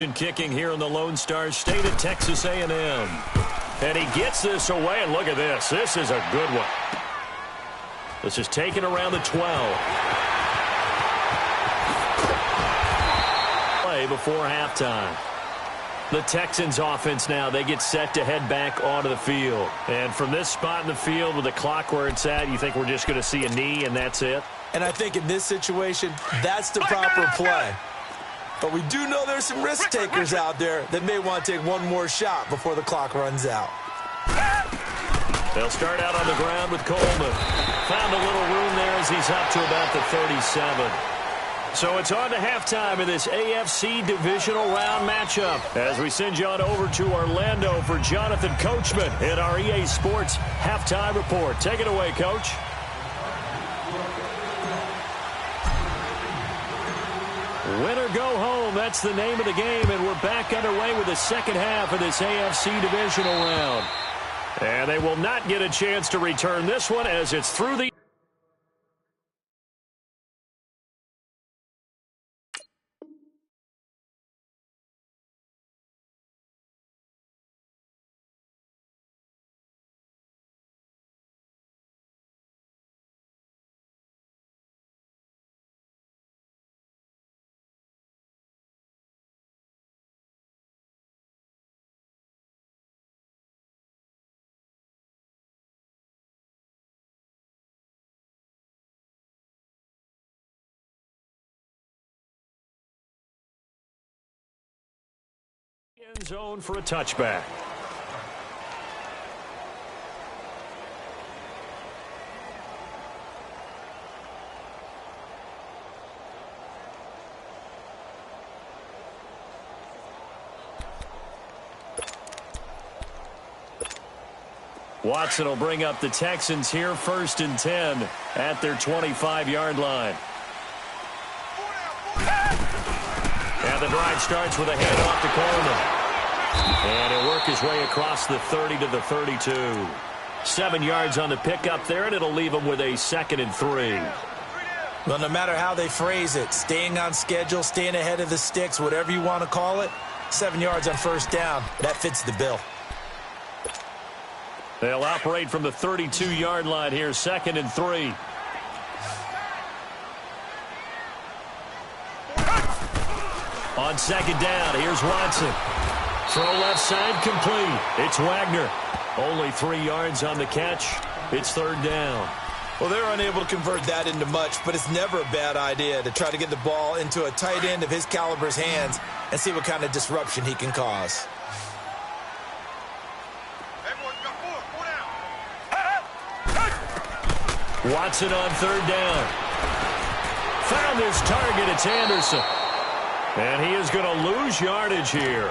Kicking here in the Lone Star State at Texas A&M. And he gets this away, and look at this. This is a good one. This is taken around the 12. Play before halftime. The Texans offense now, they get set to head back onto the field. And from this spot in the field with the clock where it's at, you think we're just going to see a knee and that's it? And I think in this situation, that's the proper play. But we do know there's some risk takers out there that may want to take one more shot before the clock runs out. They'll start out on the ground with Coleman. Found a little room there as he's up to about the 37. So it's on to halftime in this AFC divisional round matchup as we send you on over to Orlando for Jonathan Coachman in our EA Sports halftime report. Take it away, Coach. Win or go home, that's the name of the game, and we're back underway with the second half of this AFC divisional round. And they will not get a chance to return this one as it's through the... End zone for a touchback. Watson will bring up the Texans here, 1st and 10 at their 25-yard line. And the drive starts with a handoff to Coleman. And he'll work his way across the 30 to the 32. 7 yards on the pickup there, and it'll leave him with a 2nd and 3. Well, no matter how they phrase it, staying on schedule, staying ahead of the sticks, whatever you want to call it, 7 yards on 1st down, that fits the bill. They'll operate from the 32-yard line here, 2nd and 3. On 2nd down, here's Watson. Throw left side, complete. It's Wagner. Only 3 yards on the catch. It's 3rd down. Well, they're unable to convert that into much, but it's never a bad idea to try to get the ball into a tight end of his caliber's hands and see what kind of disruption he can cause. Watson on 3rd down. Found his target. It's Anderson. And he is going to lose yardage here.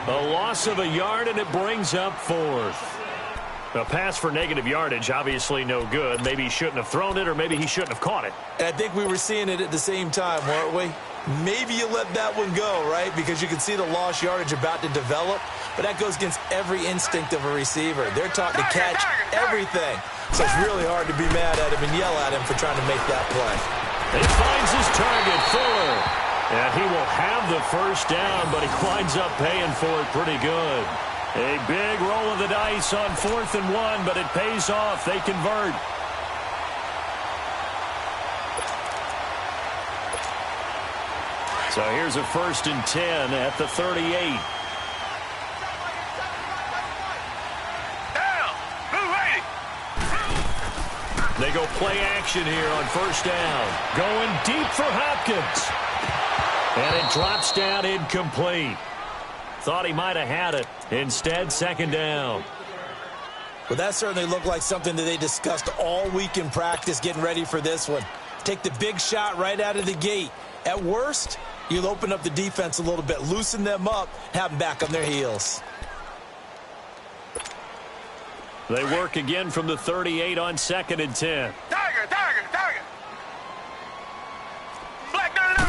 A loss of a yard, and it brings up 4th. A pass for negative yardage, obviously no good. Maybe he shouldn't have thrown it, or maybe he shouldn't have caught it. And I think we were seeing it at the same time, weren't we? Maybe you let that one go, right? Because you can see the lost yardage about to develop. But that goes against every instinct of a receiver. They're taught to catch everything. So it's really hard to be mad at him and yell at him for trying to make that play. He finds his target, Fuller. And he will have the 1st down, but he winds up paying for it pretty good. A big roll of the dice on 4th and 1, but it pays off. They convert. So here's a 1st and 10 at the 38. They go play action here on 1st down. Going deep for Hopkins. And it drops down incomplete. Thought he might have had it. Instead, 2nd down. Well, that certainly looked like something that they discussed all week in practice getting ready for this one. Take the big shot right out of the gate. At worst, you'll open up the defense a little bit, loosen them up, have them back on their heels. They work again from the 38 on 2nd and 10. Target. Black, no.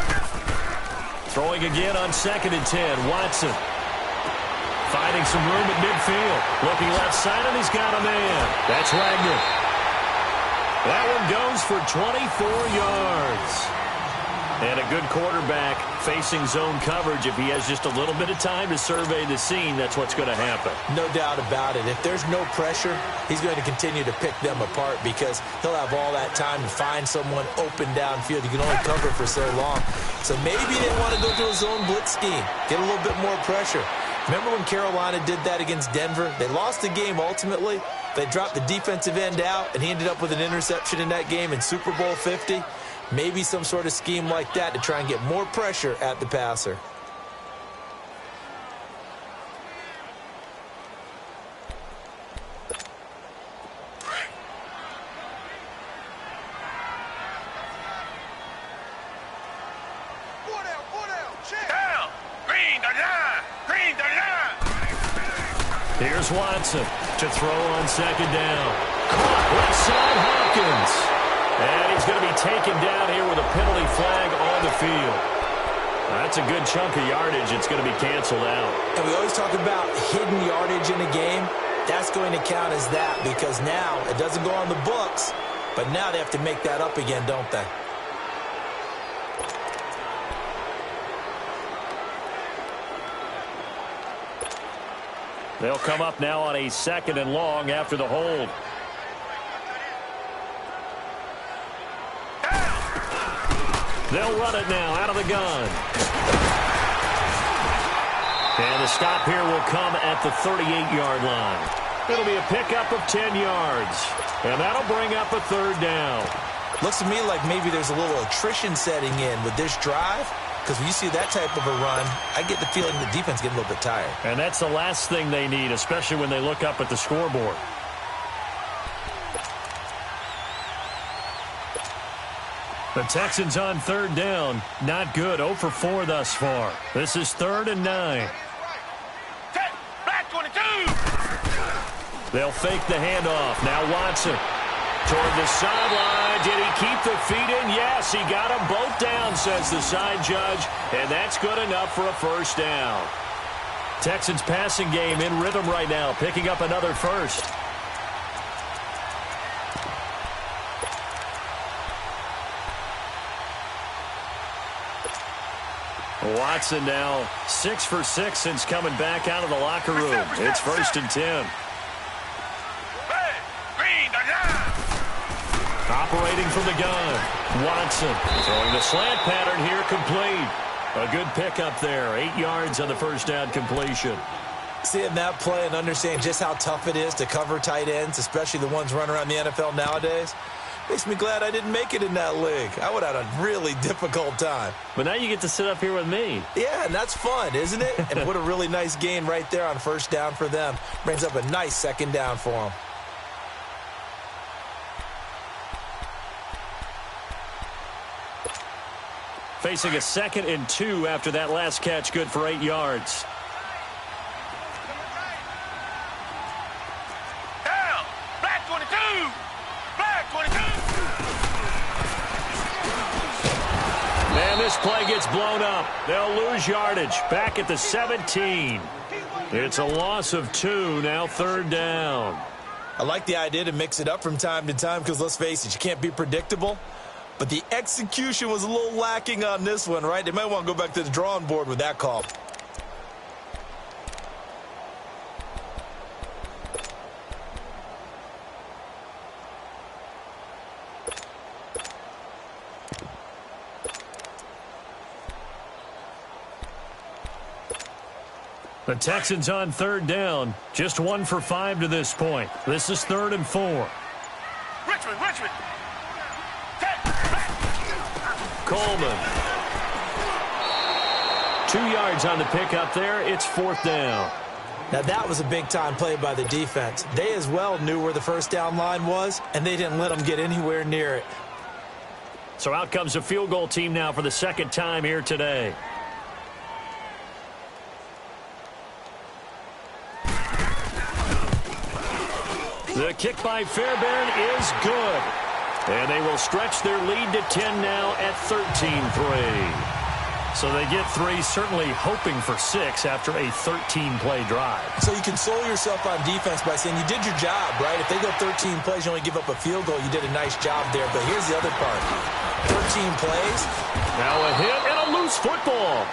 Throwing again on 2nd and 10. Watson finding some room at midfield. Looking left side, and he's got a man. That's Wagner. That one goes for 24 yards. And a good quarterback facing zone coverage. If he has just a little bit of time to survey the scene, that's what's going to happen. No doubt about it. If there's no pressure, he's going to continue to pick them apart because he'll have all that time to find someone open downfield. You can only cover for so long. So maybe they want to go to a zone blitz scheme, get a little bit more pressure. Remember when Carolina did that against Denver? They lost the game ultimately. They dropped the defensive end out, and he ended up with an interception in that game in Super Bowl 50. Maybe some sort of scheme like that to try and get more pressure at the passer. Down. Green the line. Green the line. Here's Watson to throw on second down. Caught left side Hopkins. And he's going to be taken down here with a penalty flag on the field. That's a good chunk of yardage. It's going to be canceled out. And we always talk about hidden yardage in a game. That's going to count as that because now it doesn't go on the books, but now they have to make that up again, don't they? They'll come up now on a 2nd and long after the hold. They'll run it now out of the gun. And the stop here will come at the 38-yard line. It'll be a pickup of 10 yards. And that'll bring up a 3rd down. Looks to me like maybe there's a little attrition setting in with this drive. Because when you see that type of a run, I get the feeling the defense getting a little bit tired. And that's the last thing they need, especially when they look up at the scoreboard. The Texans on 3rd down. Not good. 0 for 4 thus far. This is 3rd and 9. Black 22. They'll fake the handoff. Now Watson toward the sideline. Did he keep the feet in? Yes, he got them both down, says the side judge. And that's good enough for a 1st down. Texans passing game in rhythm right now, picking up another 1st. Watson now 6 for 6 since coming back out of the locker room. It's 1st and 10. Operating from the gun. Watson throwing the slant pattern here, complete. A good pickup there. 8 yards on the 1st down completion. Seeing that play and understanding just how tough it is to cover tight ends, especially the ones running around the NFL nowadays, makes me glad I didn't make it in that league. I would have had a really difficult time. But now you get to sit up here with me. Yeah, and that's fun, isn't it? And what a really nice gain right there on 1st down for them. Brings up a nice 2nd down for them. Facing a 2nd and 2 after that last catch, good for 8 yards. Down. Black 22. Black 22. And this play gets blown up. They'll lose yardage. Back at the 17. It's a loss of 2. Now 3rd down. I like the idea to mix it up from time to time because, let's face it, you can't be predictable. But the execution was a little lacking on this one, right? They might want to go back to the drawing board with that call. The Texans on 3rd down. Just 1 for 5 to this point. This is 3rd and 4. Richmond. Coleman. 2 yards on the pickup there. It's 4th down. Now, that was a big-time play by the defense. They as well knew where the 1st down line was, and they didn't let them get anywhere near it. So out comes a field goal team now for the 2nd time here today. The kick by Fairbairn is good. And they will stretch their lead to 10 now at 13-3. So they get 3, certainly hoping for 6 after a 13-play drive. So you console yourself on defense by saying you did your job, right? If they go 13 plays, you only give up a field goal, you did a nice job there. But here's the other part. 13 plays. Now a hit and a loose football.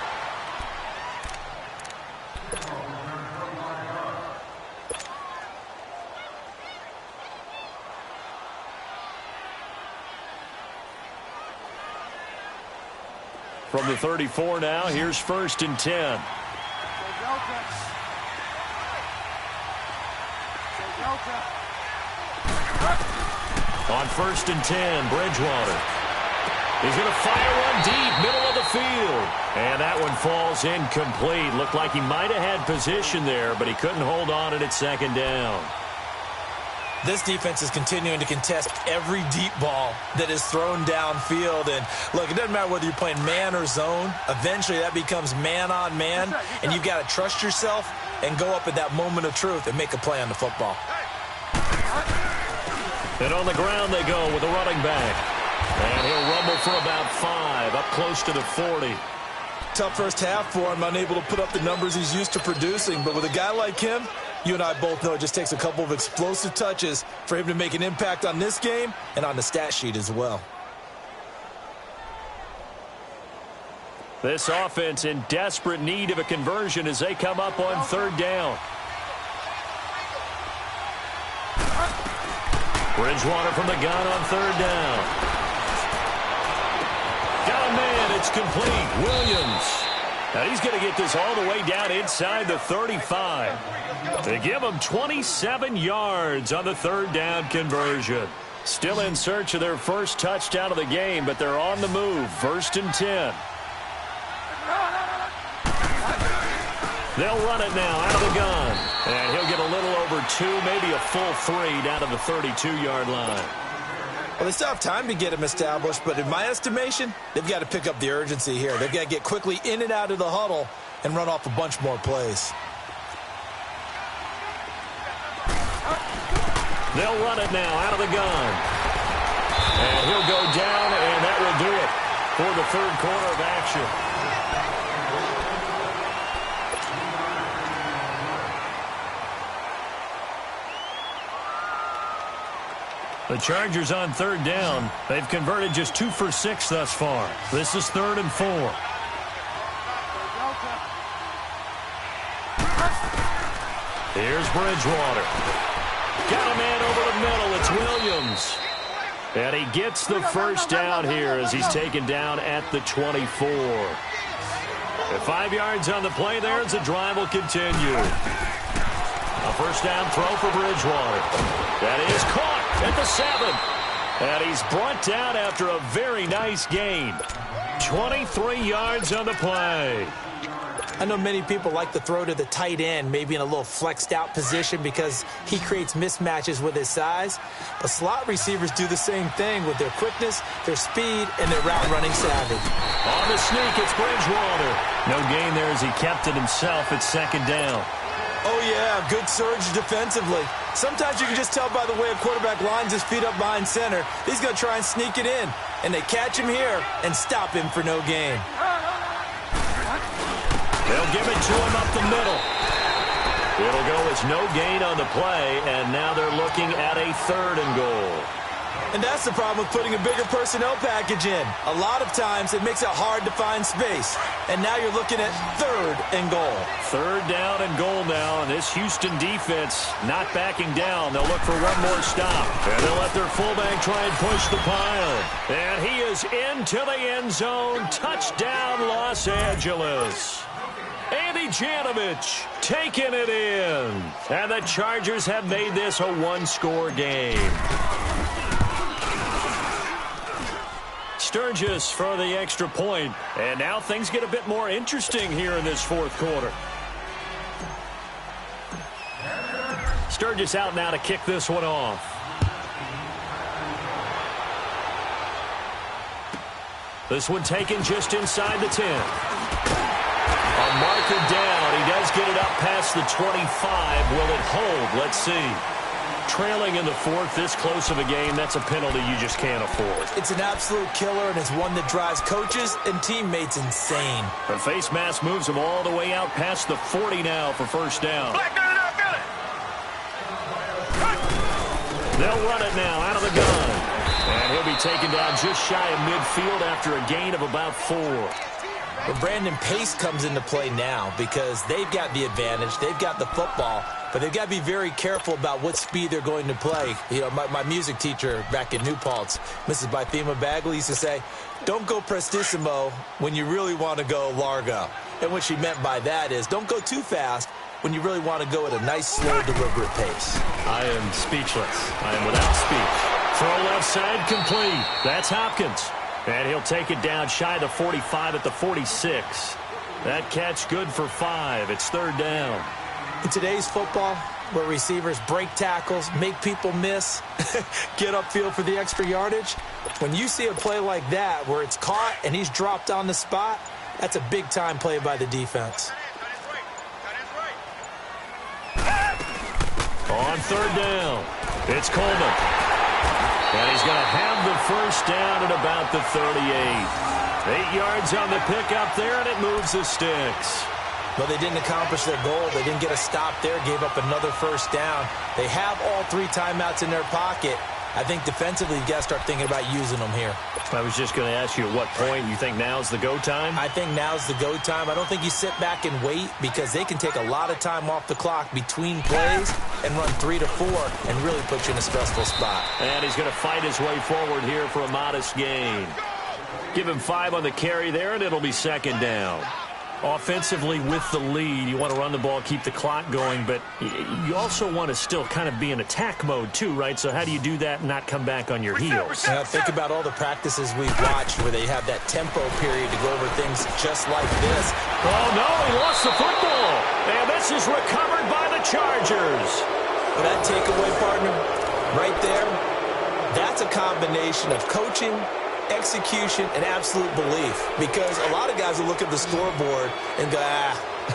From the 34 now, here's 1st and 10. On 1st and 10, Bridgewater. He's going to fire one deep, middle of the field. And that one falls incomplete. Looked like he might have had position there, but he couldn't hold on at 2nd down. This defense is continuing to contest every deep ball that is thrown downfield. And, look, it doesn't matter whether you're playing man or zone. Eventually, that becomes man-on-man, and you've got to trust yourself and go up at that moment of truth and make a play on the football. And on the ground they go with a running back. And he'll rumble for about 5, up close to the 40. Tough first half for him, unable to put up the numbers he's used to producing. But with a guy like him, you and I both know it just takes a couple of explosive touches for him to make an impact on this game and on the stat sheet as well. This offense in desperate need of a conversion as they come up on 3rd down. Bridgewater from the gun on 3rd down. Got a man, it's complete. Williams. And he's going to get this all the way down inside the 35. They give him 27 yards on the 3rd down conversion. Still in search of their first touchdown of the game, but they're on the move. 1st and 10. They'll run it now out of the gun. And he'll get a little over 2, maybe a full 3 down to the 32-yard line. Well, they still have time to get him established, but in my estimation, they've got to pick up the urgency here. They've got to get quickly in and out of the huddle and run off a bunch more plays. They'll run it now out of the gun. And he'll go down, and that will do it for the 3rd quarter of action. The Chargers on 3rd down. They've converted just 2 for 6 thus far. This is 3rd and 4. Here's Bridgewater. Got a man over the middle. It's Williams. And he gets the first down here as he's taken down at the 24. At 5 yards on the play there as the drive will continue. A first down throw for Bridgewater. That is caught at the 7. And he's brought down after a very nice gain. 23 yards on the play. I know many people like to throw to the tight end, maybe in a little flexed out position because he creates mismatches with his size. But slot receivers do the same thing with their quickness, their speed, and their route running savvy. On the sneak, it's Bridgewater. No gain there as he kept it himself at 2nd down. Oh, yeah, good surge defensively. Sometimes you can just tell by the way a quarterback lines his feet up behind center. He's going to try and sneak it in. And they catch him here and stop him for no gain. They'll give it to him up the middle. It'll go as no gain on the play, and now they're looking at a 3rd and goal. And that's the problem with putting a bigger personnel package in. A lot of times it makes it hard to find space. And now you're looking at 3rd and goal. 3rd down and goal now, and this Houston defense not backing down. They'll look for one more stop. And they'll let their fullback try and push the pile. And he is into the end zone. Touchdown, Los Angeles. Andy Janovich taking it in. And the Chargers have made this a one-score game. Sturgis for the extra point. And now things get a bit more interesting here in this 4th quarter. Sturgis out now to kick this one off. This one taken just inside the 10. A marker down. He does get it up past the 25. Will it hold? Let's see. Trailing in the fourth, this close of a game, that's a penalty you just can't afford. It's an absolute killer, and it's one that drives coaches and teammates insane. The face mask moves him all the way out past the 40 now for first down. They'll run it now out of the gun. And he'll be taken down just shy of midfield after a gain of about 4. But Brandon, pace comes into play now because they've got the advantage. They've got the football, but they've got to be very careful about what speed they're going to play. You know, my music teacher back in New Paltz, Mrs. Bythema Bagley, used to say, don't go prestissimo when you really want to go largo. And what she meant by that is don't go too fast when you really want to go at a nice, slow, deliberate pace. I am speechless. I am without speech. Throw left side complete. That's Hopkins. And he'll take it down shy of the 45 at the 46. That catch good for 5. It's third down. In today's football, where receivers break tackles, make people miss, get upfield for the extra yardage, when you see a play like that where it's caught and he's dropped on the spot, that's a big-time play by the defense. On third down, it's Coleman. And he's going to have the first down at about the 38. 8 yards on the pickup there, and it moves the sticks. Well, they didn't accomplish their goal. They didn't get a stop there, gave up another first down. They have all 3 timeouts in their pocket. I think defensively, you've got to start thinking about using them here. I was just going to ask you at what point you think now's the go time? I think now's the go time. I don't think you sit back and wait because they can take a lot of time off the clock between plays and run 3 to 4 and really put you in a stressful spot. And he's going to fight his way forward here for a modest gain. Give him 5 on the carry there, and it'll be second down. Offensively with the lead, you want to run the ball, keep the clock going, but you also want to still kind of be in attack mode too, right? So how do you do that and not come back on your heels? Now, think about all the practices we've watched where they have that tempo period to go over things just like this. Oh, no, he lost the football. And this is recovered by the Chargers. Well, that takeaway, partner, right there, that's a combination of coaching, execution, and absolute belief, because a lot of guys will look at the scoreboard and go,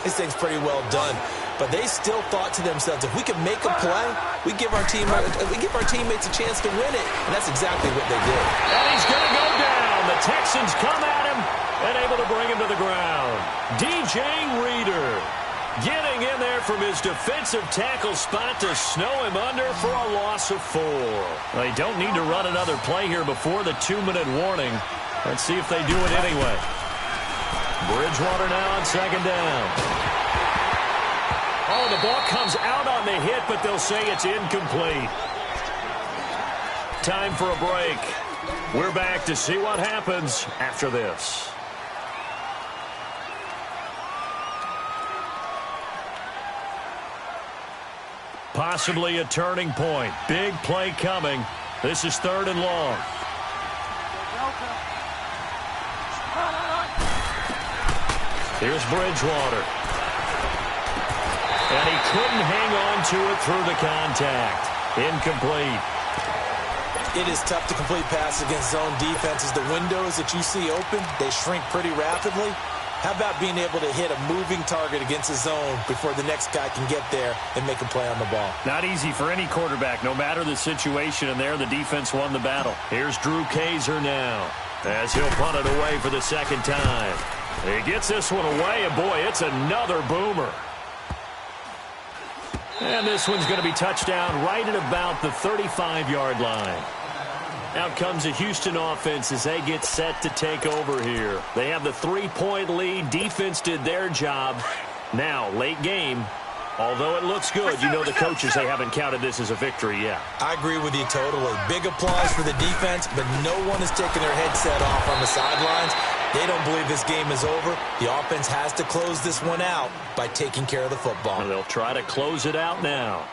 this thing's pretty well done. But they still thought to themselves, if we can make a play, we give our teammates a chance to win it, and that's exactly what they did. And he's going to go down. The Texans come at him and able to bring him to the ground. DJ Reader getting in there from his defensive tackle spot to snow him under for a loss of 4. They don't need to run another play here before the 2-minute warning. Let's see if they do it anyway. Bridgewater now on second down. Oh, the ball comes out on the hit, but they'll say it's incomplete. Time for a break. We're back to see what happens after this. Possibly a turning point. Big play coming. This is 3rd and long. Here's Bridgewater. And he couldn't hang on to it through the contact. Incomplete. It is tough to complete passes against zone defenses. The windows that you see open, they shrink pretty rapidly. How about being able to hit a moving target against a zone before the next guy can get there and make a play on the ball? Not easy for any quarterback, no matter the situation, and there the defense won the battle. Here's Drew Kaiser now as he'll punt it away for the second time. He gets this one away, and boy, it's another boomer. And this one's going to be touchdown right at about the 35-yard line. Out comes the Houston offense as they get set to take over here. They have the 3-point lead. Defense did their job. Now, late game, although it looks good, you know the coaches, they haven't counted this as a victory yet. I agree with you totally. Big applause for the defense, but no one is taking their headset off on the sidelines. They don't believe this game is over. The offense has to close this one out by taking care of the football. And they'll try to close it out now.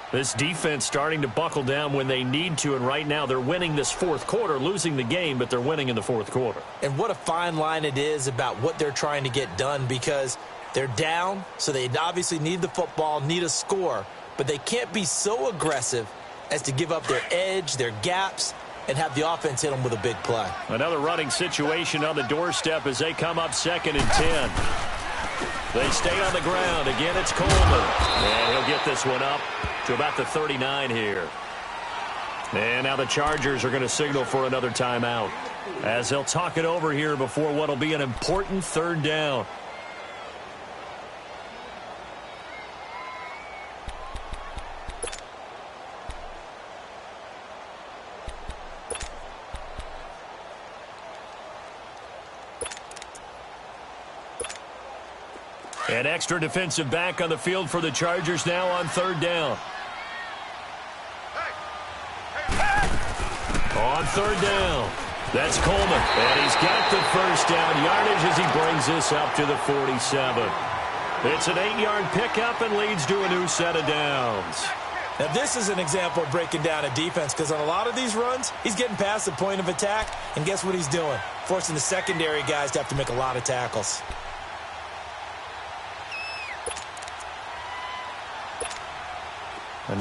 This defense starting to buckle down when they need to, and right now they're winning this 4th quarter, losing the game, but they're winning in the 4th quarter. And what a fine line it is about what they're trying to get done, because they're down, so they obviously need the football, need a score, but they can't be so aggressive as to give up their edge, their gaps, and have the offense hit them with a big play. Another running situation on the doorstep as they come up 2nd and 10. They stay on the ground. Again, it's Coleman. And he'll get this one up to about the 39 here. And now the Chargers are going to signal for another timeout as they'll talk it over here before what will be an important third down. An extra defensive back on the field for the Chargers now on third down. On third down, that's Coleman. And he's got the first down yardage as he brings this up to the 47. It's an 8-yard pickup and leads to a new set of downs. Now, this is an example of breaking down a defense because on a lot of these runs, he's getting past the point of attack, and guess what he's doing? Forcing the secondary guys to have to make a lot of tackles.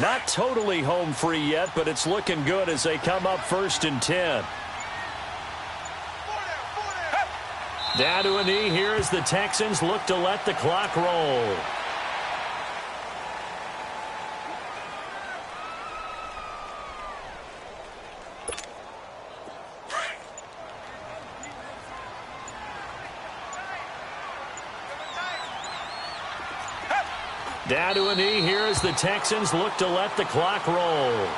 Not totally home free yet, but it's looking good as they come up 1st and 10. Down to a knee here as the Texans look to let the clock roll. Down to a knee here as the Texans look to let the clock roll.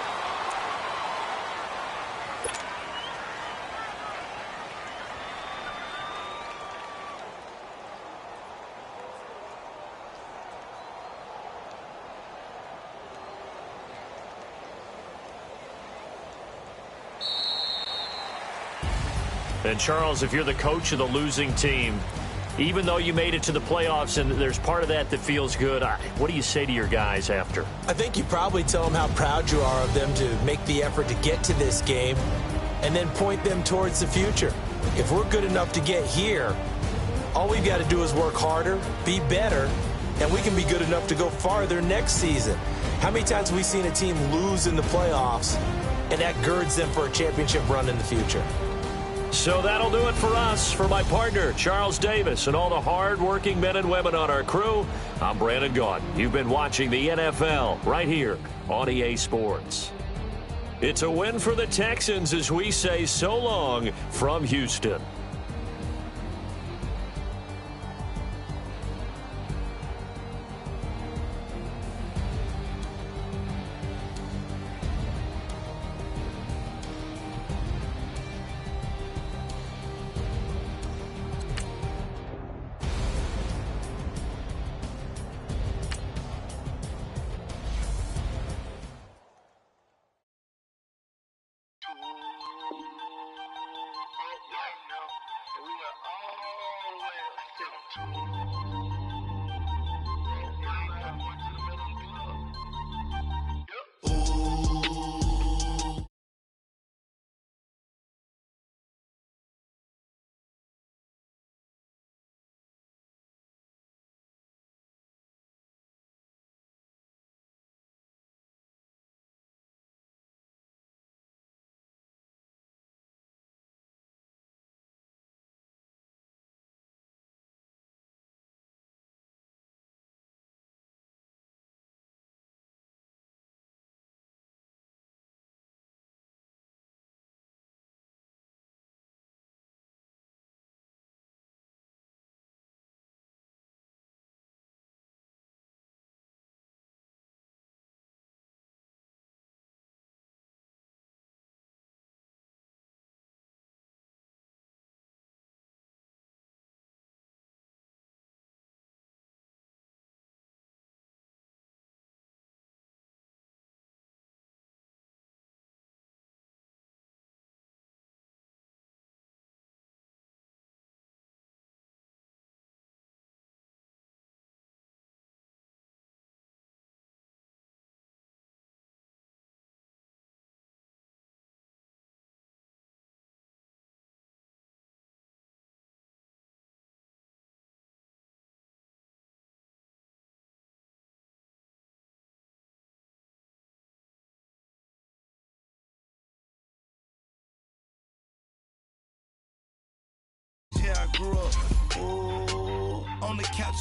And Charles, if you're the coach of the losing team, even though you made it to the playoffs and there's part of that feels good, what do you say to your guys after? I think you probably tell them how proud you are of them to make the effort to get to this game and then point them towards the future. If we're good enough to get here, all we've got to do is work harder, be better, and we can be good enough to go farther next season. How many times have we seen a team lose in the playoffs and that girds them for a championship run in the future? So that'll do it for us. For my partner, Charles Davis, and all the hard-working men and women on our crew, I'm Brandon Gaudin. You've been watching the NFL right here on EA Sports. It's a win for the Texans as we say so long from Houston.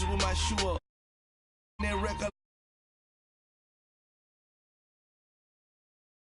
with my shoe up. That record